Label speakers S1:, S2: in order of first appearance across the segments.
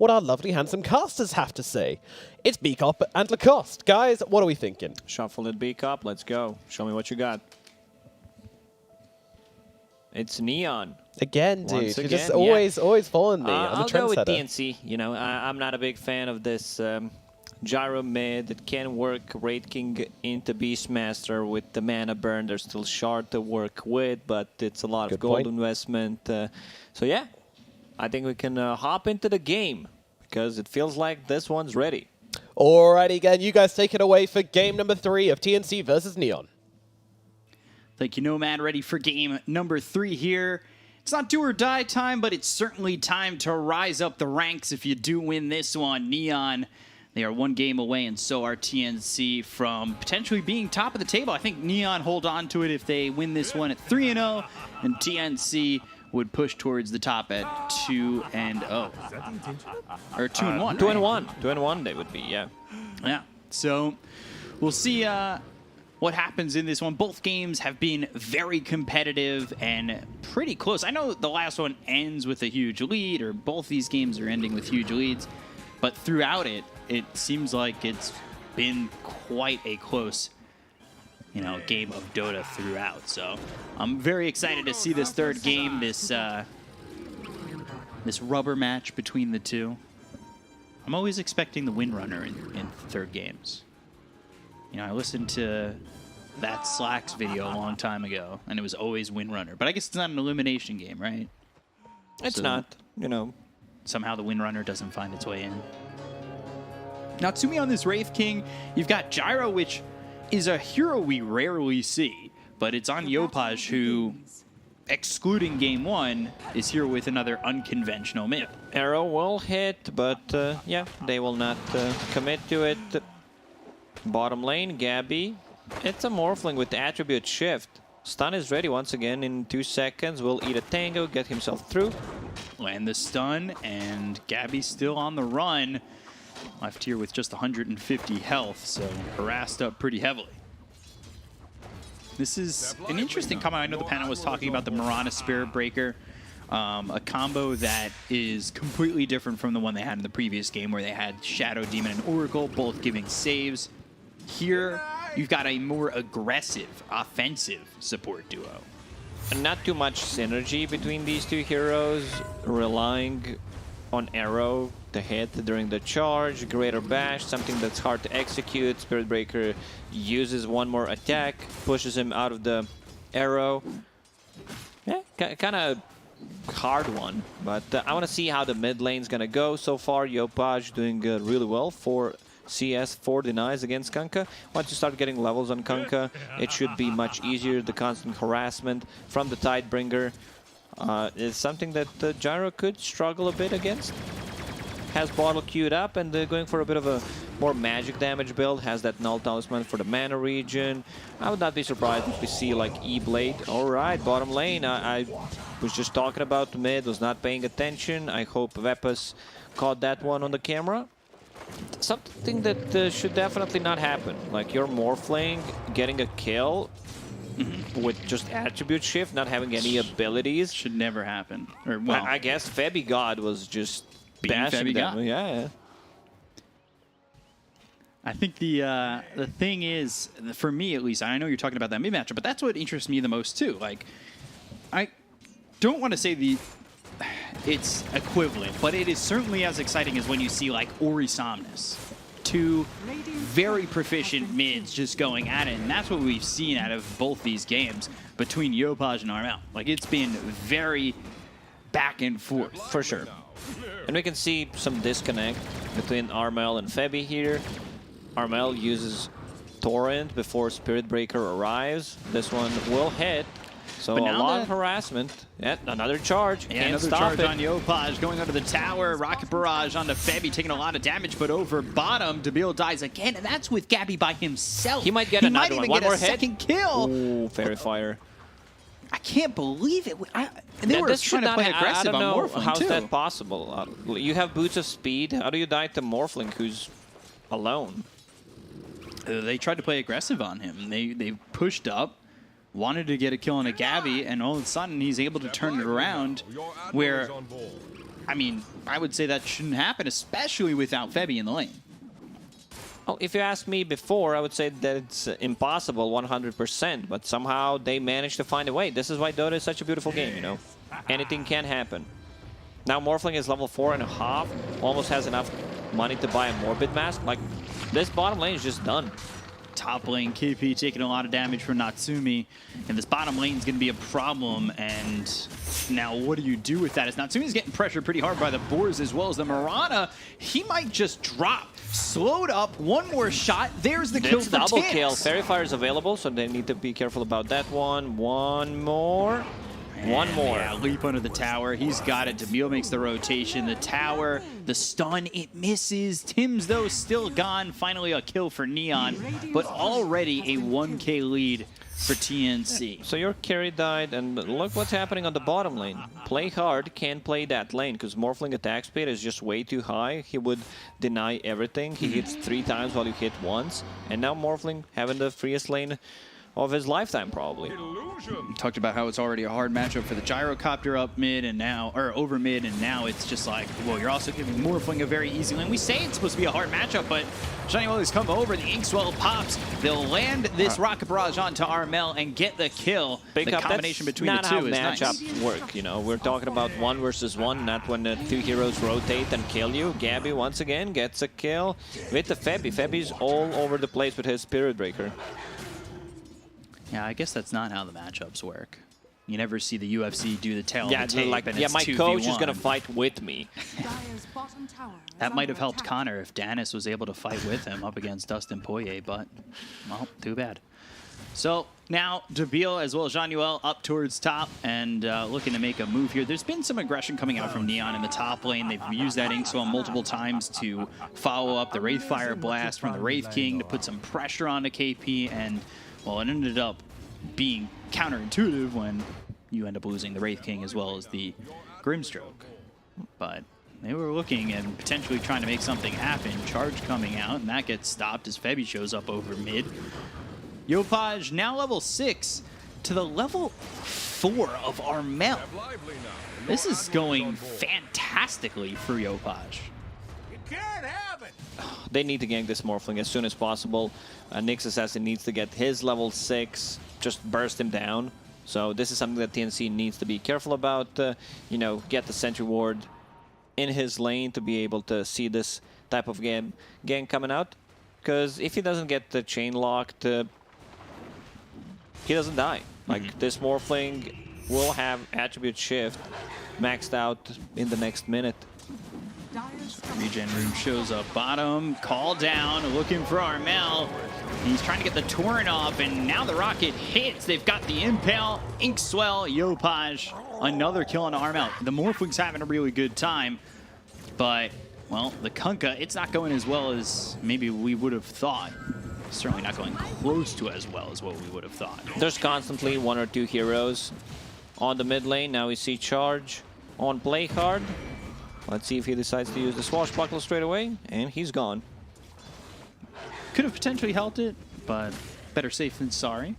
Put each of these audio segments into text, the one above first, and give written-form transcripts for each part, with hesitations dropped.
S1: what our lovely handsome casters have to say. It's Beacop and Lacoste. Guys, what are we thinking?
S2: Shuffle it, Beacop. Let's go. Show me what you got. It's Neon.
S1: Again, dude.
S2: Once
S1: You're
S2: again,
S1: just always following me. I'm
S2: I'll
S1: the
S2: go with
S1: trendsetter.
S2: TNC. You know, I'm not a big fan of this gyro mid. It can work Raid King into Beastmaster with the mana burn. They're still shard to work with, but it's a lot of gold investment. So yeah, I think we can hop into the game because it feels like this one's ready.
S1: Alrighty, again, you guys take it away for game number 3 of TNC versus Neon.
S3: Thank you, Nomad. Ready for game number 3 here. It's not do or die time, but it's certainly time to rise up the ranks if you do win this one. Neon, they are 1 game away, and so are TNC from potentially being top of the table. I think Neon hold on to it if they win this one at 3-0, and TNC would push towards the top at 2-0. Or 2-1.
S2: 2-1. 2-1 they would be, yeah.
S3: Yeah. So we'll see what happens in this one. Both games have been very competitive and pretty close. I know the last one ends with a huge lead, or both these games are ending with huge leads, but throughout it, it seems like it's been quite a close, you know, game of Dota throughout. So I'm very excited to see this third game, this rubber match between the two. I'm always expecting the Windrunner in third games. You know, I listened to that Slacks video a long time ago, and it was always Windrunner. But I guess it's not an elimination game, right?
S2: It's not, you know.
S3: Somehow the Windrunner doesn't find its way in. Now, to me on this Wraith King, you've got Gyro, which is a hero we rarely see, but it's on Yopaj, who, excluding game 1, is here with another unconventional mid.
S2: Arrow will hit, but yeah, they will not commit to it. Bottom lane, Gabby. It's a Morphling with the attribute shift. Stun is ready once again in 2 seconds. Will eat a tango, get himself through.
S3: Land the stun, and Gabby's still on the run. Left here with just 150 health, so harassed up pretty heavily. This is an interesting combo. I know the panel was talking about the Mirana Spirit Breaker, a combo that is completely different from the one they had in the previous game where they had Shadow Demon and Oracle both giving saves. Here, you've got a more aggressive, offensive support duo.
S2: And not too much synergy between these two heroes, relying on Arrow to hit during the charge, Greater Bash, something that's hard to execute. Spirit Breaker uses one more attack, pushes him out of the Arrow. Yeah, kind of hard one, but I want to see how the mid lane's going to go. So far, Yopaj doing really well for CS 4 denies against Kunkka. Once you start getting levels on Kunkka, it should be much easier. The constant harassment from the Tidebringer is something that Gyro could struggle a bit against. Has Bottle queued up and going for a bit of a more magic damage build. Has that Null Talisman for the mana region. I would not be surprised if we see like E-Blade. Alright, bottom lane. I was just talking about the mid, was not paying attention. I hope Vepus caught that one on the camera. Something that should definitely not happen. Like your Morphling getting a kill with just attribute shift, not having any abilities.
S3: Should never happen. Or, well,
S2: I guess Febby God was just bashing them. Yeah.
S3: I think the thing is, for me at least, I know you're talking about that mid matchup, but that's what interests me the most too. Like, I don't want to say it's equivalent, but it is certainly as exciting as when you see like Ori Somnus. 2 very proficient mids just going at it, and that's what we've seen out of both these games between Yopaj and Armel. Like, it's been very back and forth.
S2: For sure. And we can see some disconnect between Armel and Febby here. Armel uses Torrent before Spirit Breaker arrives. This one will hit. So a lot of harassment. Yeah, another charge.
S3: Yeah,
S2: Can't
S3: another
S2: stop
S3: charge
S2: it.
S3: on Yopaj going under the tower. Rocket Barrage onto Febby, taking a lot of damage, but over bottom, Dabil dies again, and that's with Gabby by himself.
S2: He might get another one.
S3: One
S2: more
S3: hit.
S2: hit.
S3: Second kill.
S2: Ooh, Fairy Fire.
S3: I can't believe it. They were trying to play aggressive on Morphling,
S2: how's
S3: too.
S2: that possible? You have Boots of Speed. How do you die to Morphling who's alone?
S3: They tried to play aggressive on him. They pushed up, wanted to get a kill on a Gabby, and all of a sudden he's able to turn it around where I mean, I would say that shouldn't happen, especially without Febby in the lane.
S2: Oh, if you asked me before, I would say that it's impossible 100%, but somehow they managed to find a way. This is why Dota is such a beautiful game, you know? Anything can happen. Now Morphling is level 4.5, almost has enough money to buy a Morbid Mask. Like, this bottom lane is just done.
S3: Top lane, KP taking a lot of damage from Natsumi, and this bottom lane is going to be a problem. And now what do you do with that? As Natsumi's getting pressured pretty hard by the Boars as well as the Mirana, he might just drop. Slowed up, one more shot. There's the kill for
S2: double
S3: TNC.
S2: kill. Fairy Fire is available, so they need to be careful about that one. One more. One more.
S3: Yeah, leap under the tower. He's got it. Demille makes the rotation. The tower, the stun, it misses. Tim's, though, still gone. Finally a kill for Neon, but already a 1K lead for TNC.
S2: So your carry died, and look what's happening on the bottom lane. Play hard, can't play that lane, because Morphling attack speed is just way too high. He would deny everything. He hits 3 times while you hit once, and now Morphling having the freest lane of his lifetime, probably.
S3: We talked about how it's already a hard matchup for the Gyrocopter up mid and now, or over mid, and now it's just like, well, you're also giving Morphling a very easy lane. We say it's supposed to be a hard matchup, but Johnny has come over, the Inkswell pops, they'll land this Rocket Barrage onto Armel and get the kill.
S2: The
S3: combination between the two is nice.
S2: Matchups work, you know. We're talking about 1 versus 1, not when the 2 heroes rotate and kill you. Gabby once again gets a kill with the Febby. Febby's all over the place with his Spirit Breaker.
S3: Yeah, I guess that's not how the matchups work. You never see the UFC do the tail of the tape,
S2: like,
S3: and
S2: yeah,
S3: it's
S2: my
S3: 2v1.
S2: coach is gonna fight with me.
S3: That might have helped Connor if Danis was able to fight with him up against Dustin Poirier, but, well, too bad. So now Debil as well as Jean-Noel up towards top and looking to make a move here. There's been some aggression coming out from Neon in the top lane. They've used that Inkswell multiple times to follow up the Wraithfire Blast from the Wraith King to put some pressure on the KP, and, well, it ended up being counterintuitive when you end up losing the Wraith King as well as the Grimstroke. But they were looking and potentially trying to make something happen. Charge coming out, and that gets stopped as Febby shows up over mid. Yopaj now level 6 to the level 4 of Armel. This is going fantastically for Yopaj.
S2: They need to gank this Morphling as soon as possible. Nyx Assassin needs to get his level 6, just burst him down. So this is something that TNC needs to be careful about. You know, get the Sentry Ward in his lane to be able to see this type of gank coming out. Because if he doesn't get the chain locked, he doesn't die. Like, this Morphling will have Attribute Shift maxed out in the next minute.
S3: Regen Room shows up bottom, call down, looking for Armel. He's trying to get the Torrent off, and now the rocket hits. They've got the Impale, Inkswell, Yopaj, another kill on Armel. The Morphling's having a really good time, but, well, the Kunkka, it's not going as well as maybe we would have thought. Certainly not going close to as well as what we would have thought.
S2: There's constantly 1 or 2 heroes on the mid lane. Now we see Charge on Play Hard. Let's see if he decides to use the Swashbuckle straight away, and he's gone.
S3: Could have potentially helped it, but better safe than sorry,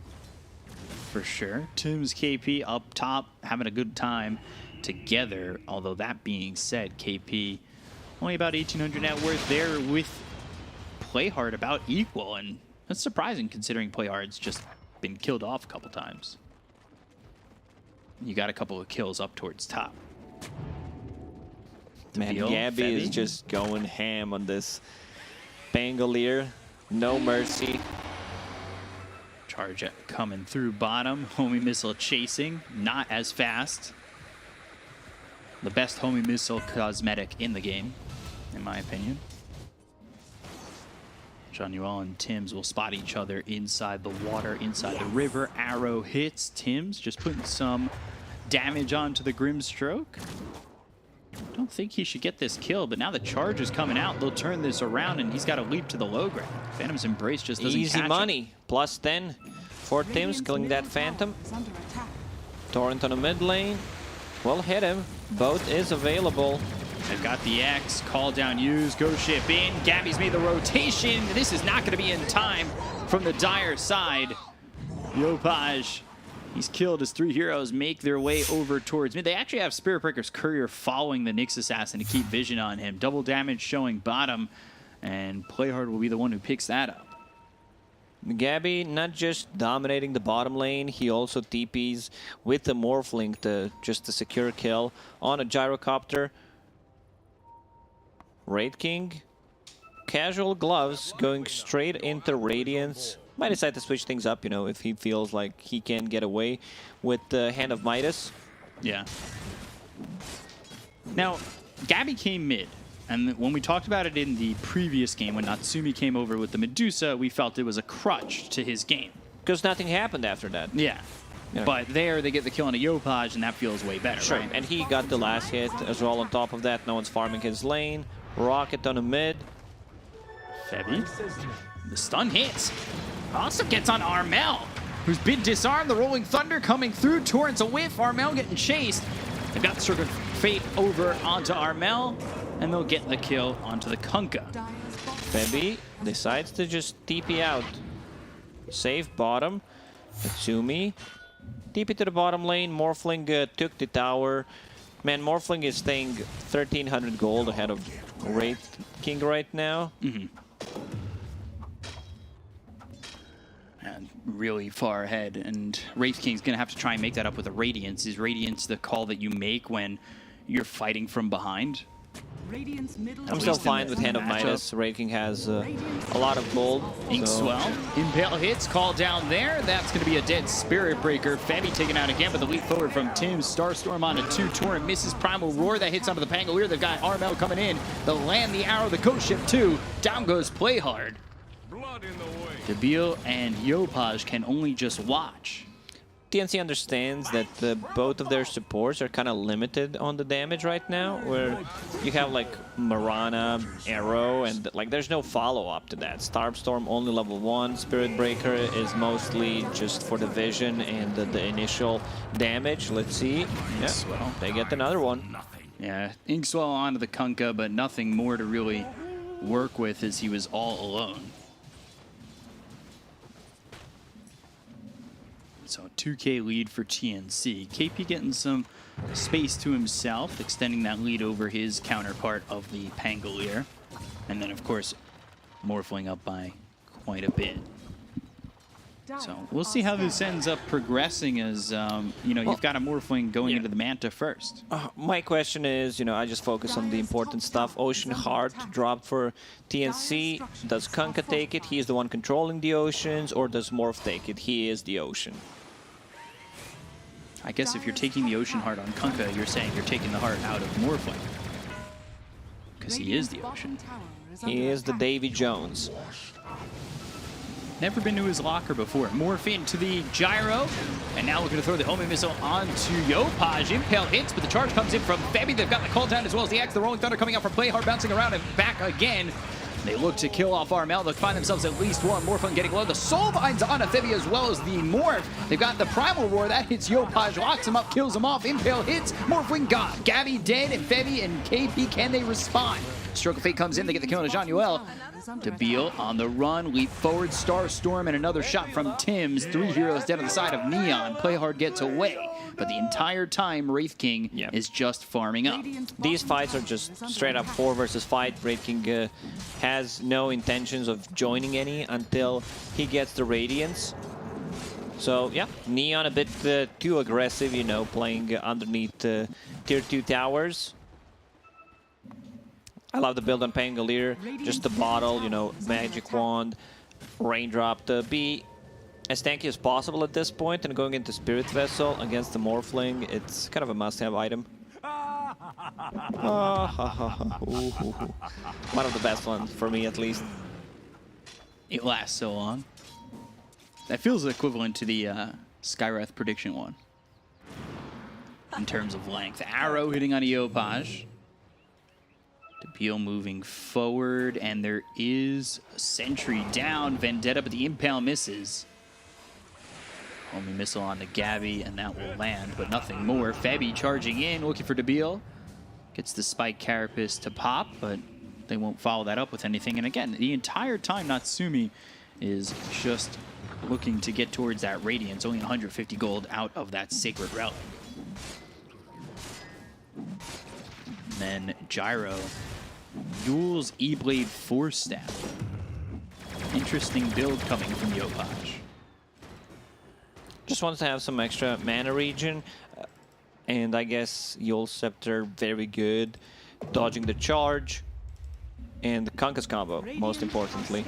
S3: for sure. Tim's KP up top, having a good time together. Although that being said, KP only about 1,800 net worth there with Playhard about equal, and that's surprising considering Playhard's just been killed off a couple times. You got a couple of kills up towards top.
S2: Man, Gabby is just going ham on this Pangolier. No mercy.
S3: Charge coming through bottom. Homing Missile chasing. Not as fast. The best Homing Missile cosmetic in the game, in my opinion. Jean-Noel and Tims will spot each other inside the water, inside the river. Arrow hits. Tims just putting some damage onto the Grimstroke. I don't think he should get this kill, but now the charge is coming out. They'll turn this around, and he's got to leap to the low ground. Phantom's Embrace just doesn't
S2: Easy
S3: catch
S2: money.
S3: him.
S2: Plus 10 for Tims, killing that Phantom. Torrent on the mid lane. Will hit him. Both is available.
S3: They've got the X, call down use, go ship in. Gabby's made the rotation. This is not going to be in time from the Dire side. Yopaj He's killed as 3 heroes make their way over towards mid. They actually have Spirit Breaker's Courier following the Nyx Assassin to keep vision on him. Double damage showing bottom, and Playhard will be the one who picks that up.
S2: Gabby not just dominating the bottom lane, he also TPs with the Morphling to just a secure kill on a Gyrocopter. Wraith King, casual gloves, going straight into Radiance. Might decide to switch things up, you know, if he feels like he can get away with the Hand of Midas.
S3: Yeah. Now, Gabby came mid. And when we talked about it in the previous game, when Natsumi came over with the Medusa, we felt it was a crutch to his game.
S2: Because nothing happened after that.
S3: Yeah. But there, they get the kill on a Yopaj, and that feels way better,
S2: Sure,
S3: right?
S2: and he got the last hit as well on top of that. No one's farming his lane. Rocket on a mid.
S3: Febby. The stun hits. Also gets on Armel, who's been disarmed. The Rolling Thunder coming through. Torrent's a whiff. Armel getting chased. They've got Circle of Fate over onto Armel, and they'll get the kill onto the Kunkka.
S2: Febby decides to just TP out. Save bottom. Natsumi. TP to the bottom lane. Morphling took the tower. Man, Morphling is staying 1,300 gold ahead of Wraith King right now.
S3: And really far ahead, and Wraith King's gonna have to try and make that up with a Radiance. Is Radiance the call that you make when you're fighting from behind?
S2: I'm still fine with Hand of Midas. Wraith King has a lot of gold.
S3: Inkswell, Impale hits, call down there. That's going to be a dead Spirit Breaker. Febby taken out again, but the leap forward from Tim. Starstorm on a 2. Torrent misses Primal Roar. That hits onto the Pangolier. They've got Armel coming in. They'll land the arrow, the Ghost Ship too. Down goes Playhard. Dabil and Yopaj can only just watch.
S2: TNC understands that both of their supports are kind of limited on the damage right now, where you have like Marana, Arrow, and like there's no follow-up to that. Starstorm only level 1, Spirit Breaker is mostly just for the vision and the initial damage. Let's see. Yeah, well, they get another one.
S3: Yeah, Inkswell onto the Kunkka, but nothing more to really work with as he was all alone. So 2K lead for TNC. KP getting some space to himself, extending that lead over his counterpart of the Pangolier. And then, of course, Morphling up by quite a bit. So we'll see how this ends up progressing as, you know, you've got a Morphling going into the Manta first.
S2: My question is, you know, I just focus on the important stuff. Ocean Heart dropped for TNC. Does Kunkka take it? He is the one controlling the oceans, or does Morph take it? He is the ocean.
S3: I guess if you're taking the Ocean Heart on Kunkka, you're saying you're taking the heart out of Morphling. Because he is the ocean.
S2: He is the Davy Jones.
S3: Never been to his locker before. Morph into the gyro, and now looking to throw the homing missile onto Yopaj. Impale hits, but the charge comes in from Febby. They've got the call down as well as the Axe. The Rolling Thunder coming out from Playhard, bouncing around and back again. They look to kill off Armel. They'll find themselves at least one. Morphling getting low. The Soul Binds on a Febby as well as the Morph. They've got the Primal Roar. That hits Yopaj, locks him up, kills him off. Impale hits. Morphling got Gabby dead, and Febby and KP, can they respond? Stroke of Fate comes in. They get the kill on Jean-Noel. Dabil on the run, leap forward, Starstorm, and another shot from Tim's. 3 heroes dead on the side of Neon. Playhard gets away, but the entire time Wraith King is just farming up.
S2: These fights are just straight up 4 versus 5. Wraith King has no intentions of joining any until he gets the Radiance. So yeah, Neon a bit too aggressive, you know, playing underneath tier 2 towers. I love the build on Pangolier, just the bottle, you know, magic wand, raindrop to be as tanky as possible at this point, and going into Spirit Vessel against the Morphling, it's kind of a must-have item. One of the best ones, for me at least.
S3: It lasts so long. That feels equivalent to the Skywrath prediction one. In terms of length. Arrow hitting on Yopaj. Dabil moving forward, and there is a sentry down. Vendetta, but the Impale misses. Homing missile on the Gabby, and that will land, but nothing more. Febby charging in, looking for Dabil. Gets the Spike Carapace to pop, but they won't follow that up with anything. And again, the entire time Natsumi is just looking to get towards that Radiance, only 150 gold out of that Sacred Relic. And then Gyro, Yule's E-Blade Force Staff. Interesting build coming from Yopaj.
S2: Just wants to have some extra mana regen. And I guess Yule's Scepter, very good. Dodging the charge. And the Kunkka's combo, most importantly.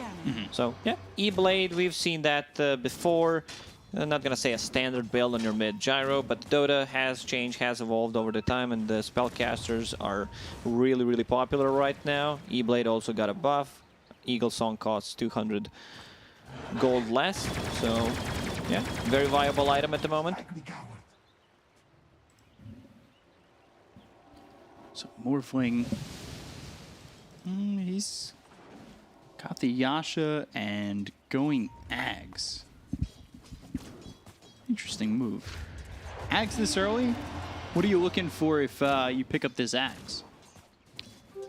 S2: So, yeah, E-Blade, we've seen that before. I'm not going to say a standard build on your mid Gyro, but Dota has changed, has evolved over the time, and the spellcasters are really, really popular right now. E-Blade also got a buff. Eagle Song costs 200 gold less, so yeah, very viable item at the moment.
S3: So Morphling, he's got the Yasha and going Ags. Interesting move. Ags this early? What are you looking for if you pick up this Ags?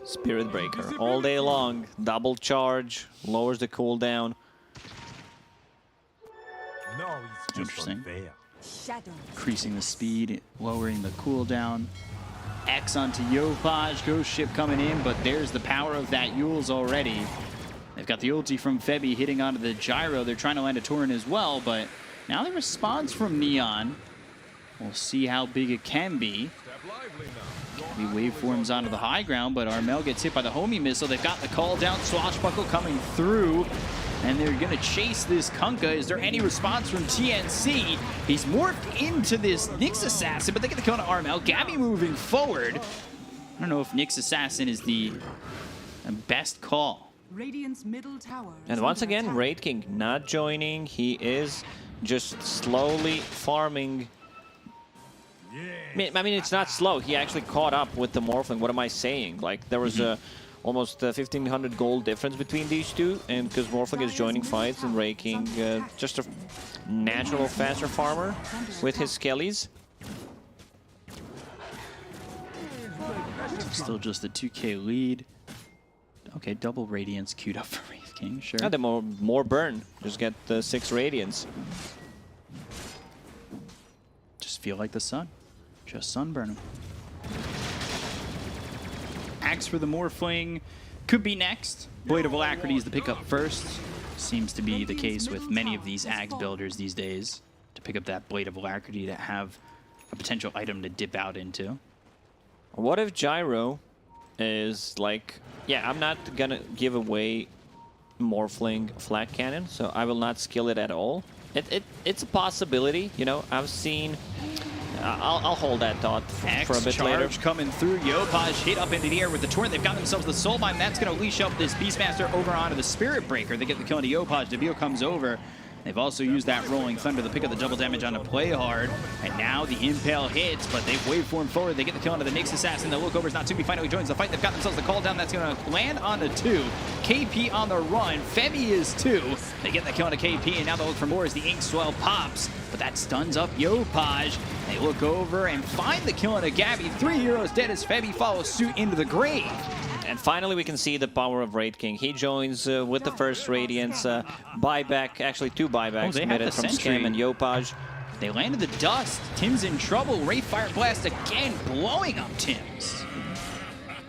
S2: Spirit Breaker all day long, double charge, lowers the cooldown.
S4: No, it's just
S3: Interesting.
S4: unfair.
S3: Increasing the speed, lowering the cooldown. X onto Yopaj, Ghost Ship coming in, but there's the power of that Yule's already. They've got the ulti from Febby hitting onto the Gyro. They're trying to land a Torrent as well, but now the response from Neon. We'll see how big it can be. The waveforms onto the high ground, but Armel gets hit by the homie missile. They've got the call down, Swashbuckle coming through, and they're going to chase this Kunkka. Is there any response from TNC? He's morphed into this Nyx Assassin, but they get the kill on Armel. Gabby moving forward. I don't know if Nyx Assassin is the best call.
S5: Radiant's middle tower.
S2: And once again, Raid King not joining. He is just slowly farming. I mean, it's not slow. He actually caught up with the Morphling. What am I saying? Like, there was almost 1,500 gold difference between these two, and because Morphling is joining fights and Raid King, just a natural faster farmer with his skellies.
S3: Still just a 2k lead. Okay, double Radiance queued up for Wraith King, sure.
S2: Yeah, the more burn. Just get the 6 Radiance.
S3: Just feel like the sun. Just sunburn him. Axe for the Morphling could be next. Blade of Alacrity is the pickup first. Seems to be the case with many of these Axe builders these days. To pick up that Blade of Alacrity to have a potential item to dip out into.
S2: What if Gyro is like, yeah, I'm not gonna give away Morphling Flat Cannon, so I will not skill it at all. It's a possibility, you know. I've seen. I'll hold that thought for a bit
S3: charge
S2: later.
S3: coming through. Yopaj hit up into the air with the Torrent. They've got themselves the Soulbind. That's going to leash up this Beastmaster over onto the Spirit Breaker. They get the kill into Yopaj. Deville comes over. They've also used that Rolling Thunder to pick up the double damage on a Play Hard. And now the Impale hits, but they've waveformed forward. They get the kill onto the Nyx Assassin. The look over is not Natsumi finally joins the fight. They've got themselves the call down. That's going to land on the 2. KP on the run. Febby is 2. They get the kill onto KP, and now they look for more as the Ink Swell pops. But that stuns up Yopaj. They look over and find the kill onto Gabby. 3 heroes dead as Febby follows suit into the grave.
S2: And finally, we can see the power of Raid King. He joins with the first Radiance buyback, actually 2 buybacks committed from Scam and Yopaj.
S3: They landed the dust. Tim's in trouble. Wraith Fire Blast again, blowing up Tim's.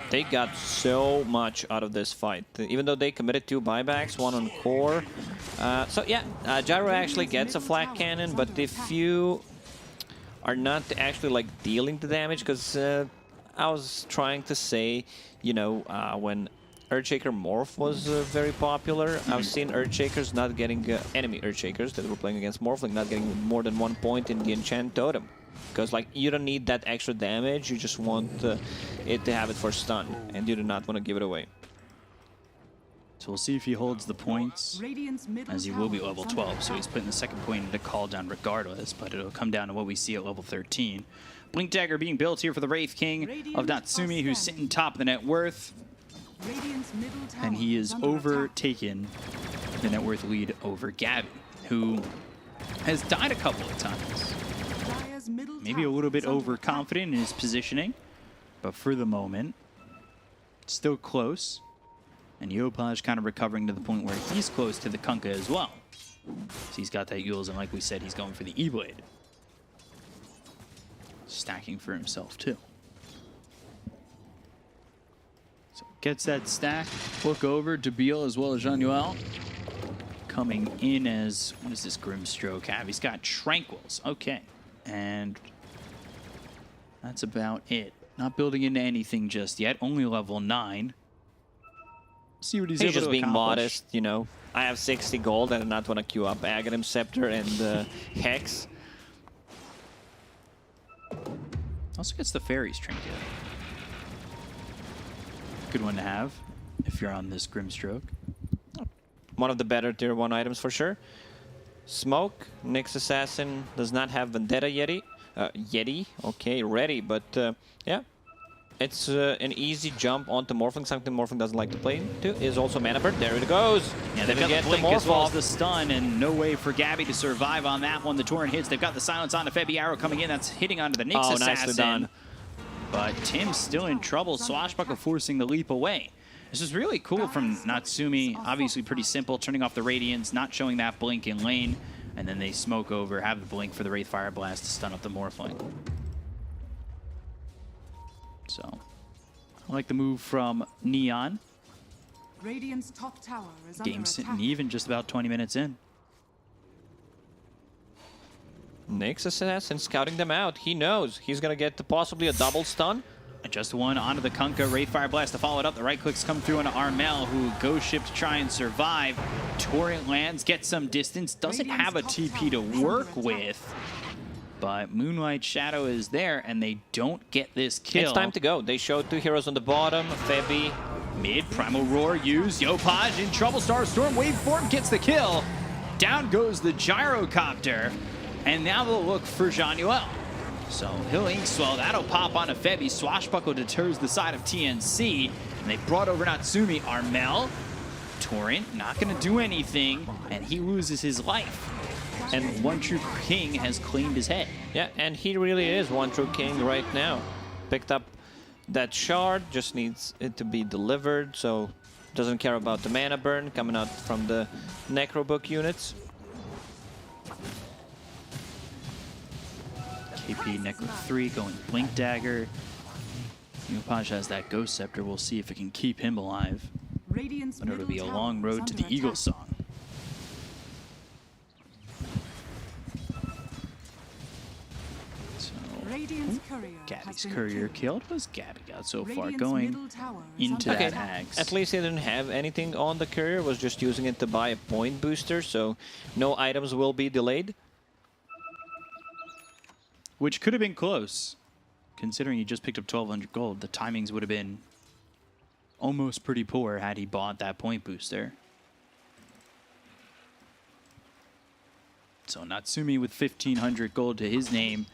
S2: They got so much out of this fight, even though they committed 2 buybacks, 1 on core. So yeah, Gyro actually gets a Flat Cannon, but if you are not actually like dealing the damage, because I was trying to say, you know, when Earthshaker Morph was very popular, I've seen Earthshakers not getting, enemy Earthshakers that were playing against Morphling, not getting more than 1 point in the Enchant Totem. Because, like, you don't need that extra damage, you just want it to have it for stun, and you do not want to give it away.
S3: So we'll see if he holds the points, as he will be level 12, so he's putting the second point into call down regardless, but it'll come down to what we see at level 13. Blink Dagger being built here for the Wraith King of Natsumi, who's sitting top of the net worth. And he is overtaken the net worth lead over Gabby, who has died a couple of times. Maybe a little bit overconfident in his positioning, but for the moment, still close. And Yopaj kind of recovering to the point where he's close to the Kunkka as well. So he's got that Yules, and like we said, he's going for the E-Blade. Stacking for himself, too. So gets that stack. Look over, Debil as well as Jean-Noel. Coming in as, what does this Grimstroke have? He's got Tranquils. Okay. And that's about it. Not building into anything just yet. Only level 9. See what he's able
S2: just
S3: to
S2: being
S3: accomplish.
S2: modest, you know. I have 60 gold and I not want to queue up Aghanim Scepter and Hex.
S3: Also gets the Fairies Trinket. Good one to have if you're on this Grimstroke.
S2: One of the better tier 1 items for sure. Smoke, Nyx Assassin does not have Vendetta Yeti. Yeti, okay, ready, but yeah. It's an easy jump onto Morphling, something Morphling doesn't like to play into, is also Mana Bird. There it goes.
S3: Yeah, they've got the blink as well as the stun, and no way for Gabby to survive on that one. The Torrent hits. They've got the silence on the Febby arrow coming in. That's hitting onto the Nyx Assassin.
S2: Nicely done.
S3: But Tim's still in trouble. Swashbuckle forcing the leap away. This is really cool from Natsumi. Obviously pretty simple, turning off the Radiance, not showing that blink in lane, and then they smoke over, have the blink for the Wraith Fire Blast to stun up the Morphling. So, I like the move from Neon.
S5: Radiant's top tower is
S3: Game
S5: under
S3: sitting
S5: attack.
S3: even, just about 20 minutes in.
S2: Nyx Assassin scouting them out. He knows he's going to get possibly a double stun.
S3: And just one onto the Kunkka. Wraith Fire Blast to follow it up. The right clicks come through onto Armel, who goes ship to try and survive. Torrent lands, gets some distance. Doesn't have a TP to work with. But Moonlight Shadow is there, and they don't get this kill.
S2: It's time to go. They showed 2 heroes on the bottom. Febby.
S3: Mid, Primal Roar used. Yopaj in trouble. Starstorm Waveform gets the kill. Down goes the Gyrocopter. And now they'll look for Jean-Noel. So he'll Inkswell. That'll pop on a Febby. Swashbuckle deters the side of TNC. And they brought over Natsumi. Armel. Torrent not going to do anything. And he loses his life. And One True King has claimed his head.
S2: Yeah, and he really is One True King right now. Picked up that shard, just needs it to be delivered, so doesn't care about the mana burn coming out from the Necrobook units.
S3: KP Necro 3 going Blink Dagger. Yopaj has that Ghost Scepter. We'll see if it can keep him alive.
S5: Radiant's
S3: But it'll be a
S5: middle
S3: long
S5: tower is
S3: road to
S5: under
S3: the Eagle
S5: attack.
S3: Song. So,
S5: Radiant's courier
S3: Gabby's
S5: has been
S3: courier
S5: killed.
S3: killed. What's Gabby got so far?
S5: Radiant's
S3: Going
S5: middle tower is
S3: into
S5: under
S3: that
S5: attack.
S3: Axe.
S2: At least he didn't have anything on the courier, was just using it to buy a point booster, so no items will be delayed.
S3: Which could have been close. Considering he just picked up 1,200 gold, the timings would have been almost pretty poor had he bought that point booster. So Natsumi with 1,500 gold to his name.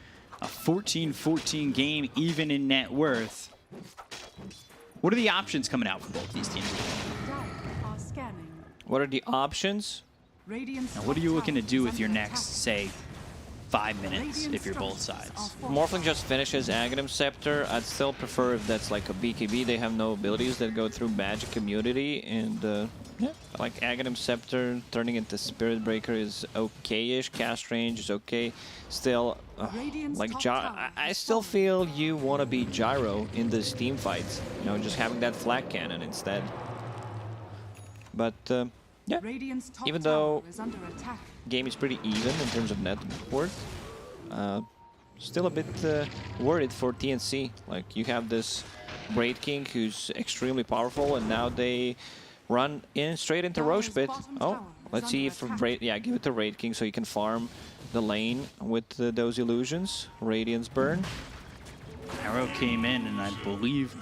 S3: A 14-14 game, even in net worth. What are the options coming out for both these teams?
S5: Dire are scanning.
S2: What are the options?
S5: Radiant's
S3: Now, what are
S5: top
S3: you looking to
S5: tower
S3: do
S5: is
S3: with your
S5: under
S3: next,
S5: attack.
S3: say, 5 minutes
S5: Radiant
S3: if you're both
S5: structures
S3: sides?
S5: are
S2: Morphling just finishes Aghanim Scepter. I'd still prefer if that's like a BKB. They have no abilities that go through magic immunity. And yeah, I like Aghanim Scepter turning into Spirit Breaker is okay-ish. Cast range is okay. Still,
S5: Radiant's
S2: like
S5: top
S2: I
S5: tower is
S2: still
S5: falling.
S2: feel you want to be Gyro in these team fights. You know, just having that flag cannon instead. But yeah,
S5: Radiant's top
S2: even
S5: tower
S2: though
S5: is under attack.
S2: game is pretty even in terms of net worth. Still a bit worried for TNC. Like, you have this Braid King who's extremely powerful, and now they run in straight into Roche Pit. Oh, let's see if Braid, yeah, give it to Raid King so you can farm the lane with those illusions. Radiance burn.
S3: Arrow came in and I believe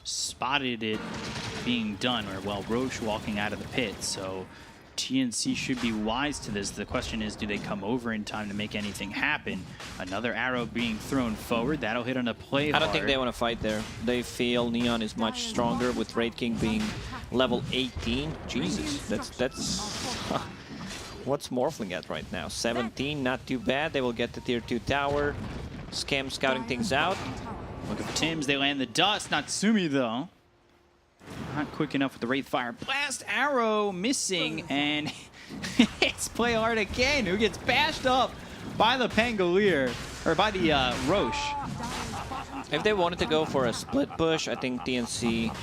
S3: spotted it being done, or well, Roche walking out of the pit. So TNC should be wise to this. The question is, do they come over in time to make anything happen? Another arrow being thrown forward. That'll hit on a play
S2: I don't think they want to fight there. They feel Neon is much stronger with Raid King being level 18. Jesus, that's what's Morphling at right now? 17, not too bad. They will get the tier 2 tower. Scam scouting things out.
S3: Looking for Tims. They land the dust. Natsumi, though, not quick enough with the Wraithfire. Blast arrow missing, and it's play hard again. Who gets bashed up by the Pangolier, or by the Roche.
S2: If they wanted to go for a split push, I think TNC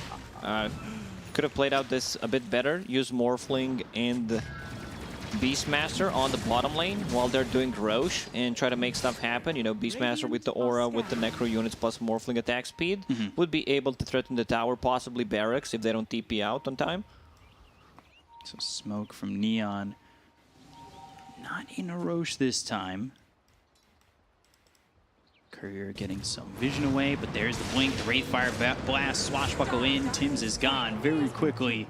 S2: could have played out this a bit better. Use Morphling and Beastmaster on the bottom lane while they're doing Roche and try to make stuff happen. You know, Beastmaster with the aura, with the Necro units plus Morphling attack speed would be able to threaten the tower, possibly Barracks if they don't TP out on time.
S3: So smoke from Neon. Not in a Roche this time. Courier getting some vision away, but there's the blink, the Wraithfire blast, swashbuckle in. Tim's is gone very quickly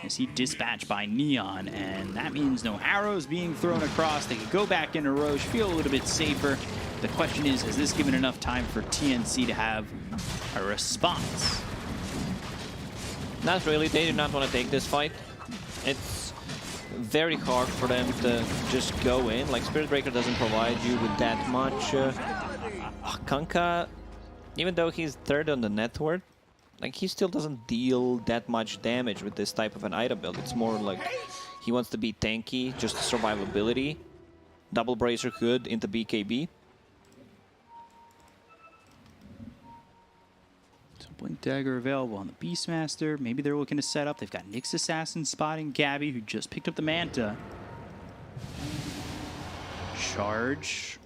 S3: as he dispatched by Neon, and that means no arrows being thrown across. They can go back into Roche, feel a little bit safer. The question is, has this given enough time for TNC to have a response?
S2: Not really. They do not want to take this fight. It's very hard for them to just go in. Like, Spirit Breaker doesn't provide you with that much. Kunkka, even though he's third on the net worth, like, he still doesn't deal that much damage with this type of an item build. It's more like he wants to be tanky, just survivability. Double Bracer Hood into BKB.
S3: So Blink Dagger available on the Beastmaster. Maybe they're looking to set up. They've got Nyx Assassin spotting Gabby, who just picked up the Manta. Charge.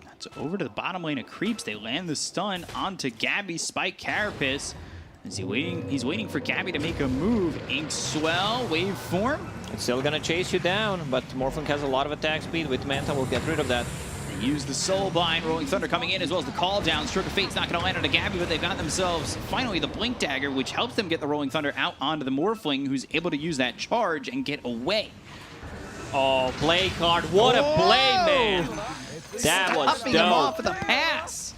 S3: That's over to the bottom lane of Creeps. They land the stun onto Gabby. Spike Carapace. Is he waiting? He's waiting for Gabby to make a move. Ink Swell, waveform.
S2: It's still gonna chase you down, but Morphling has a lot of attack speed. With Manta, we'll get rid of that.
S3: They use the Soul Bind. Rolling Thunder coming in, as well as the Call Down. Stroke of Fate's not going to land on a Gabby, but they've got themselves finally the Blink Dagger, which helps them get the Rolling Thunder out onto the Morphling, who's able to use that charge and get away.
S2: Oh, play card. What a play, man. That was
S3: Stuffing him off
S2: dope.
S3: with a pass.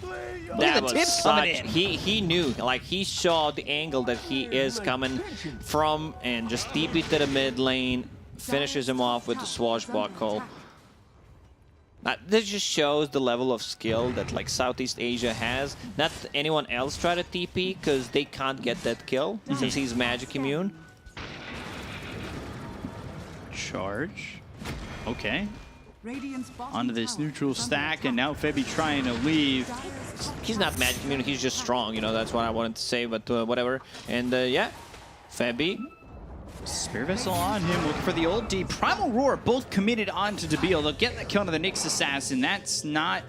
S2: That
S3: the
S2: was
S3: tips coming
S2: such.
S3: in.
S2: He knew, like, he saw the angle that he is coming from and just TP to the mid lane, finishes him off with the swashbuckle. This just shows the level of skill that, like, Southeast Asia has. Not anyone else try to TP because they can't get that kill since he's magic immune.
S3: Charge. Okay.
S5: Radiant's bottom
S3: Onto this
S5: tower
S3: neutral
S5: is under
S3: stack,
S5: attack.
S3: and now Febby trying to leave.
S2: He's not magic immune, he's just strong, you know, that's what I wanted to say, but whatever. And yeah, Febby.
S3: Spirit Vessel on him, looking for the ult D. Primal Roar both committed onto Debil. They'll get the kill onto the Nyx Assassin. That's not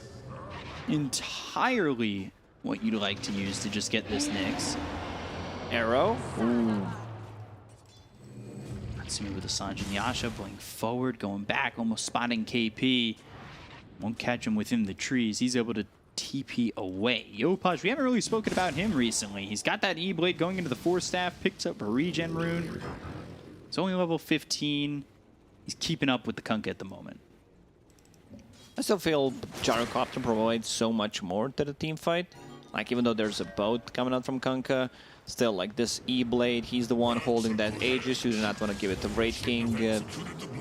S3: entirely what you'd like to use to just get this Nyx.
S2: Arrow. Ooh.
S3: Natsumi with the Sanjin Yasha, blink forward, going back, almost spotting KP. Won't catch him within the trees. He's able to TP away. Yopaj, we haven't really spoken about him recently. He's got that E-Blade going into the 4-staff, picked up a regen rune. He's only level 15. He's keeping up with the Kunkka at the moment.
S2: I still feel Gyrocopter provides so much more to the team fight. Like, even though there's a boat coming out from Kunkka, still, like, this E-Blade, he's the one holding that Aegis. You do not want to give it to Wraith King.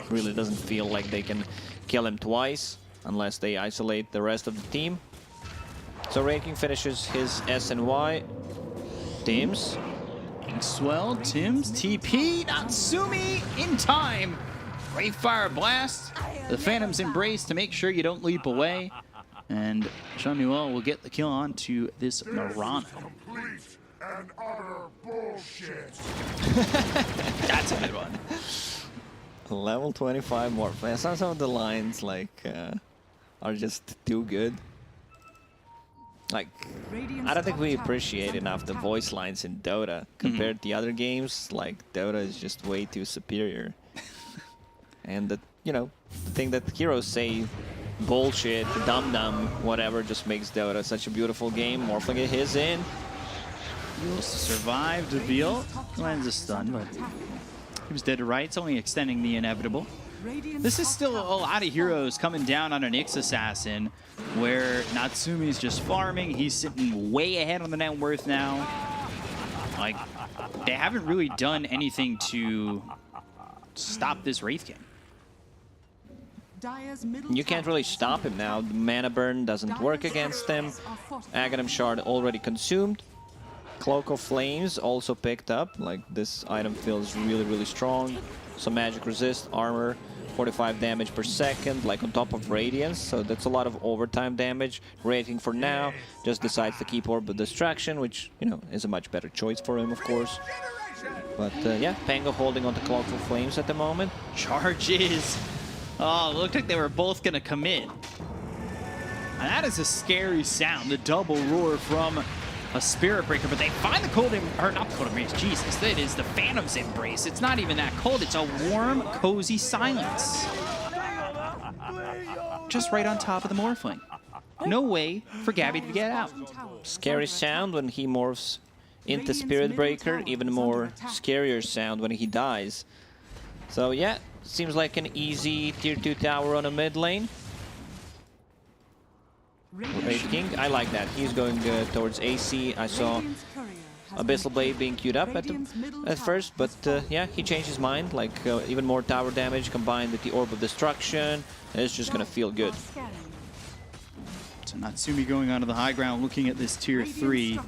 S2: Really doesn't feel like they can kill him twice unless they isolate the rest of the team. So Wraith King finishes his S and Y. Teams.
S3: Swell, Tim's TP, Natsumi in time. Wraithfire Blast, the Phantom's Embrace to make sure you don't leap away. And Jean-Noel will get the kill on to this Mirana.
S4: Complete and utter bullshit.
S3: That's a good one.
S2: Level 25 more. Some of the lines, like, are just too good. Like, I don't think we appreciate enough the voice lines in Dota compared to the other games. Like, Dota is just way too superior. And the, you know, the thing that heroes say, bullshit, dum-dum, whatever, just makes Dota such a beautiful game. Morphling his in.
S3: Heals to survive, Debil lands a stun, but he was dead to rights, only extending the inevitable. This is still a lot of heroes coming down on an Nyx Assassin, where Natsumi's just farming. He's sitting way ahead on the net worth now. Like, they haven't really done anything to stop this Wraith King.
S2: You can't really stop him now. The mana burn doesn't work against him. Aghanim Shard already consumed. Cloak of Flames also picked up. Like, this item feels really, really strong. Some magic resist, armor, 45 damage per second, like on top of Radiance. So that's a lot of overtime damage. Rating for now just decides to keep Orb of Destruction, which, you know, is a much better choice for him, of course. But yeah, Pango holding on to Cloak of Flames at the moment.
S3: Charges. Oh, looked like they were both going to commit. And that is a scary sound, the double roar from a Spirit Breaker, but they find the cold, or not the cold embrace, Jesus, that is the Phantom's embrace. It's not even that cold, it's a warm, cozy silence. Just right on top of the Morphling. No way for Gabby to get out.
S2: Scary sound when he morphs into Spirit Breaker, even more scarier sound when he dies. So yeah, seems like an easy tier 2 tower on a mid lane. Wraith King, I like that. He's going towards AC. I saw Abyssal Blade being queued up at first, but yeah, he changed his mind. Like even more tower damage combined with the Orb of Destruction. It's just gonna feel good.
S3: So Natsumi going onto the high ground, looking at this tier 3.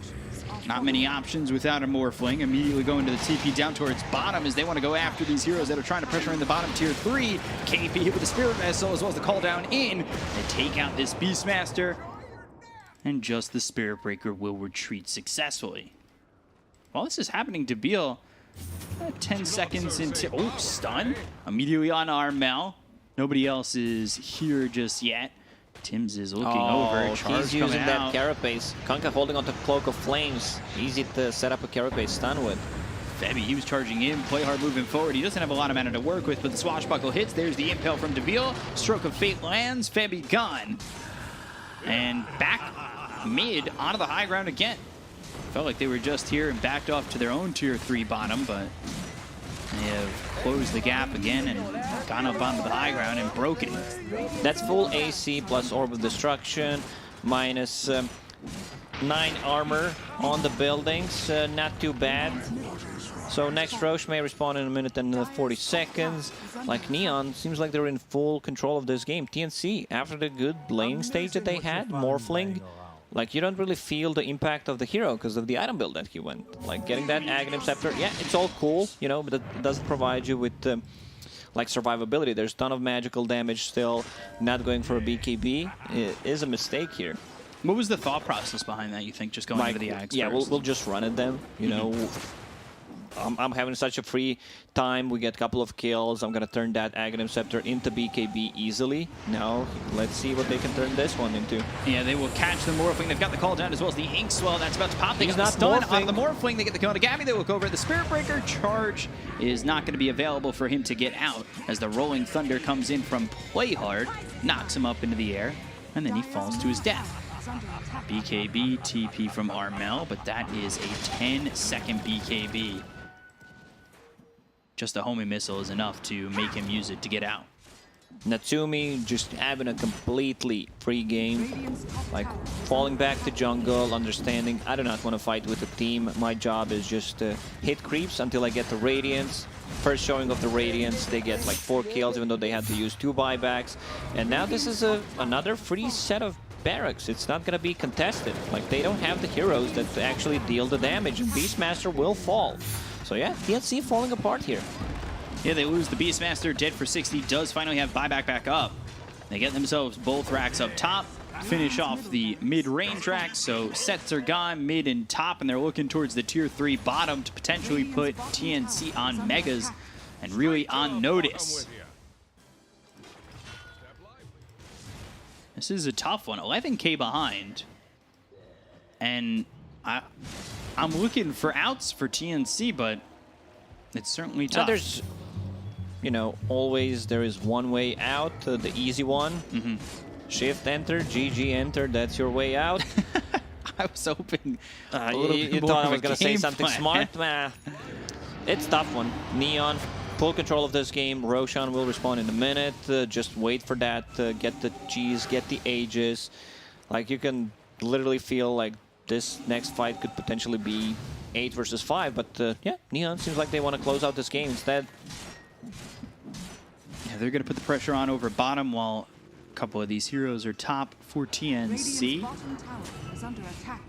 S3: Not many options without a Morphling. Immediately going to the TP down towards bottom as they want to go after these heroes that are trying to pressure in the bottom tier 3. KP hit with the Spirit Vessel as well as the call down in. They take out this Beastmaster. And just the Spirit Breaker will retreat successfully. While this is happening, Debil, 10 seconds into... Oh, stun. Immediately on Armel. Nobody else is here just yet. Tims is looking over. Charge
S2: he's using that
S3: out.
S2: Carapace. Kanka holding onto Cloak of Flames. Easy to set up a Carapace stun with.
S3: Febby, he was charging in, play hard moving forward. He doesn't have a lot of mana to work with, but the Swashbuckle hits. There's the Impale from Debil. Stroke of Fate lands. Febby gone. And back mid onto the high ground again. Felt like they were just here and backed off to their own tier 3 bottom, but they have closed the gap again and gone up onto the high ground and broken it.
S2: That's full AC plus Orb of Destruction, minus 9 armor on the buildings. Not too bad. So next Roche may respawn in a minute and 40 seconds. Like Neon, seems like they're in full control of this game. TNC, after the good lane stage that they had, Morphling, like you don't really feel the impact of the hero because of the item build that he went. Like getting that Aghanim Scepter, yeah, it's all cool, you know, but it doesn't provide you with like survivability. There's a ton of magical damage still. Not going for a BKB is a mistake here.
S3: What was the thought process behind that, you think, just going into the Ags
S2: Yeah,
S3: first?
S2: we'll just run at them, you know. I'm having such a free time. We get a couple of kills. I'm going to turn that Aghanim Scepter into BKB easily. Now, let's see what they can turn this one into.
S3: Yeah, they will catch the Morphling. They've got the call down as well as the Ink Swell. That's about to pop. They
S2: He's
S3: got the
S2: not
S3: stun
S2: morphing.
S3: on the Morphling. They get the kill to Gabby. They look over at the Spirit Breaker. Charge is not going to be available for him to get out as the Rolling Thunder comes in from Play Hard, knocks him up into the air, and then he falls to his death. BKB, TP from Armel, but that is a 10-second BKB. Just a homing missile is enough to make him use it to get out.
S2: Natsumi just having a completely free game, like falling back to jungle, understanding I do not want to fight with the team. My job is just to hit creeps until I get the Radiance. First showing of the Radiance, they get like 4 kills even though they had to use 2 buybacks. And now this is another free set of barracks. It's not going to be contested. Like they don't have the heroes that actually deal the damage. Beastmaster will fall. So yeah, TNC falling apart here.
S3: Yeah, they lose the Beastmaster. Dead for 60 does finally have buyback back up. They get themselves both racks up top, finish off the mid-range racks, so sets are gone mid and top, and they're looking towards the tier 3 bottom to potentially put TNC on Megas and really on notice. This is a tough one. 11K behind. And I'm looking for outs for TNC, but it's certainly tough.
S2: Now there's, you know, always there is one way out, the easy one. Shift enter, GG enter, that's your way out.
S3: I was hoping a little bit
S2: you
S3: more
S2: thought I
S3: of
S2: was
S3: a
S2: going to say
S3: game
S2: something
S3: plan.
S2: smart? Nah. It's a tough one. Neon, full control of this game. Roshan will respawn in a minute. Just wait for that. Get the cheese, get the Aegis. Like, you can literally feel like this next fight could potentially be 8 versus 5. But yeah, Neon seems like they want to close out this game instead.
S3: Yeah, they're going to put the pressure on over bottom while A couple of these heroes are top for
S5: Radiant's
S3: TNC.
S5: bottom tower is under attack.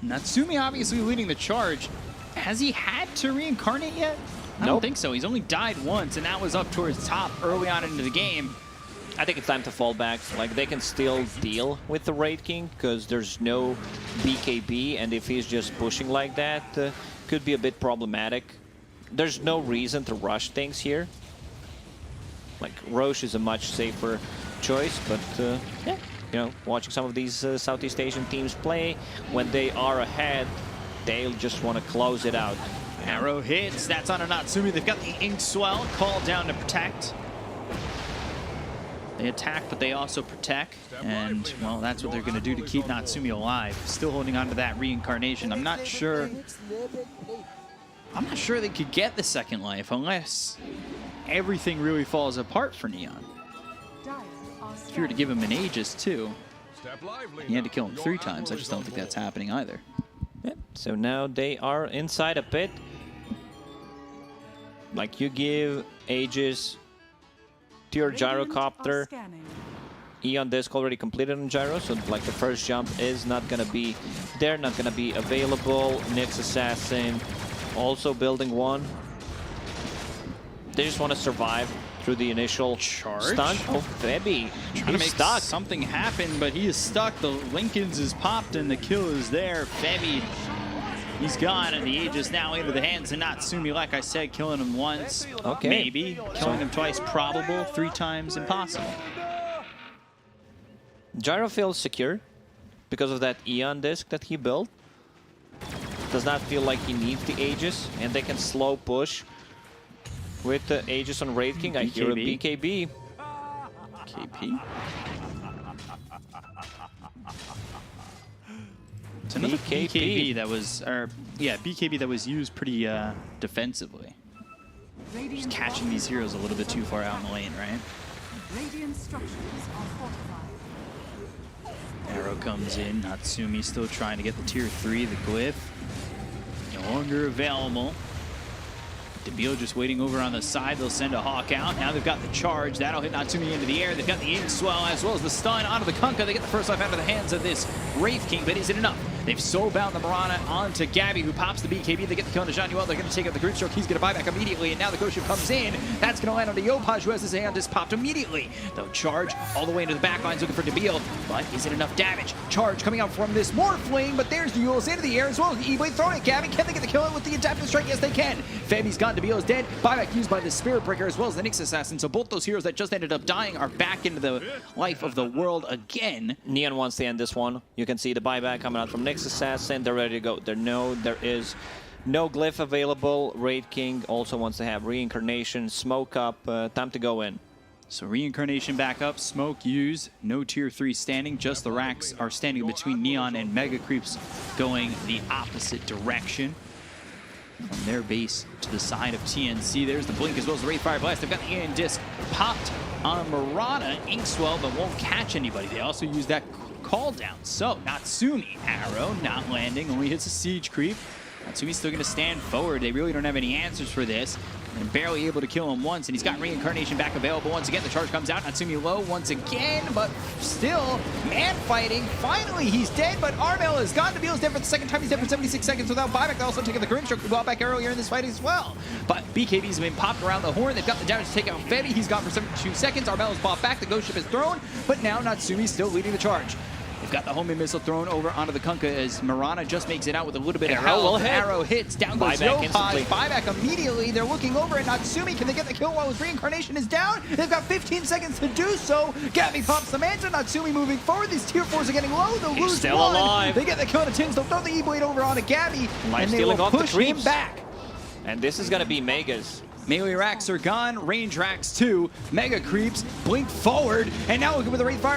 S3: Natsumi obviously leading the charge. Has he had to reincarnate yet? I don't
S2: Nope.
S3: think so. He's only died once, and that was up towards top early on into the game.
S2: I think it's time to fall back. Like, they can still deal with the Raid King because there's no BKB, and if he's just pushing like that, could be a bit problematic. There's no reason to rush things here. Like, Roche is a much safer choice, but yeah, you know, watching some of these Southeast Asian teams play, when they are ahead, they'll just want to close it out.
S3: Arrow hits. That's on a Natsumi. They've got the Ink Swell called down to protect. They attack, but they also protect. And, well, that's what they're going to do to keep Natsumi alive. Still holding on to that reincarnation. I'm not sure they could get the second life unless everything really falls apart for Neon.
S5: Dire are
S3: If you were to give him an Aegis, too, he had to kill him 3 times. I just don't think that's happening either.
S2: Yeah, so now they are inside a pit. Like, you give Aegis to your gyrocopter.
S5: scanning.
S2: Eon Disc already completed on gyro, so like the first jump is not gonna be there, not gonna be available. Nyx Assassin also building one. They just want to survive through the initial
S3: Charge?
S2: stun. Oh, Febby,
S3: Trying to
S2: he's
S3: make
S2: stuck.
S3: something happen, but he is stuck. The Lincolns is popped and the kill is there. Febby, he's gone, and the Aegis now into the hands of Natsumi. Like I said, killing him once,
S2: Okay.
S3: maybe. Killing him twice, probable. 3 times, impossible.
S2: Gyro feels secure because of that Eon Disc that he built. Does not feel like he needs the Aegis, and they can slow push with the Aegis on Raid King. I hear a BKB.
S3: KP. It's another BKB that was, BKB that was used pretty defensively.
S5: Radiant
S3: Just catching these heroes a little bit too far out in the lane, right?
S5: Radiant structures are fortified.
S3: Arrow comes in. Natsumi still trying to get the tier 3, the glyph. No longer available. Debile just waiting over on the side. They'll send a Hawk out. Now they've got the charge. That'll hit Natsumi into the air. They've got the Ink Swell as well as the stun onto the Kunkka. They get the first life out of the hands of this Wraith King, but is it enough? They've soulbound the Mirana onto Gabby, who pops the BKB. They get the kill on the Jean-Noel. They're going to take out the Grid Stroke. He's going to buy back immediately, and now the Ghost Ship comes in. That's going to land on the Yopaj, who has his hand just popped immediately. They'll charge all the way into the back lines looking for Debile, but is it enough damage? Charge coming out from this Morphling, but there's the Yules into the air as well as the E-Blade thrown at Gabby. Can they get the kill with the Adaptive Strike? Yes, they can. Febby's gone. Debile is dead. Buyback used by the Spirit Breaker as well as the Nyx Assassin. So both those heroes that just ended up dying are back into the life of the world again.
S2: Neon wants to end this one. You can see the buyback coming out from Nyx Assassin. They're ready to go. There is no glyph available. Raid King also wants to have reincarnation. Smoke up. Time to go in.
S3: So reincarnation back up, smoke used, no tier 3 standing, just the racks are standing between Neon and Mega Creeps going the opposite direction. From their base to the side of TNC, there's the blink as well as the Wraith Fire Blast. They've got the Ian Disc popped on Mirana, Inkswell, but won't catch anybody. They also use that call down. So Natsumi, arrow not landing, only hits a siege creep. Natsumi's still going to stand forward. They really don't have any answers for this. They're barely able to kill him once, and he's got reincarnation back available once again. The charge comes out. Natsumi low once again, but still man fighting. Finally, he's dead, but Armel is gone. Nabil's dead for the second time. He's dead for 76 seconds without buyback. They're also taking the Grim Stroke who bought back earlier in this fight as well. But BKB's been popped around the horn. They've got the damage to take out Febby. He's gone for 72 seconds. Armel is bought back. The Ghost Ship is thrown, but now Natsumi's still leading the charge. They've got the homing missile thrown over onto the Kunkka as Mirana just makes it out with a little bit of health. Arrow hits, down goes Yopaj, buyback immediately. They're looking over at Natsumi. Can they get the kill while his reincarnation is down? They've got 15 seconds to do so. Gabby pops the Manta. Natsumi moving forward. These tier 4s are getting low. They'll lose
S2: still
S3: one.
S2: alive.
S3: They get the kill on the Tins. They'll throw the E-Blade over onto Gabby, and they will push him back.
S2: And this is going to be Megas.
S3: Melee racks are gone. Range racks too. Mega Creeps blink forward, and now looking with the Wraith Fire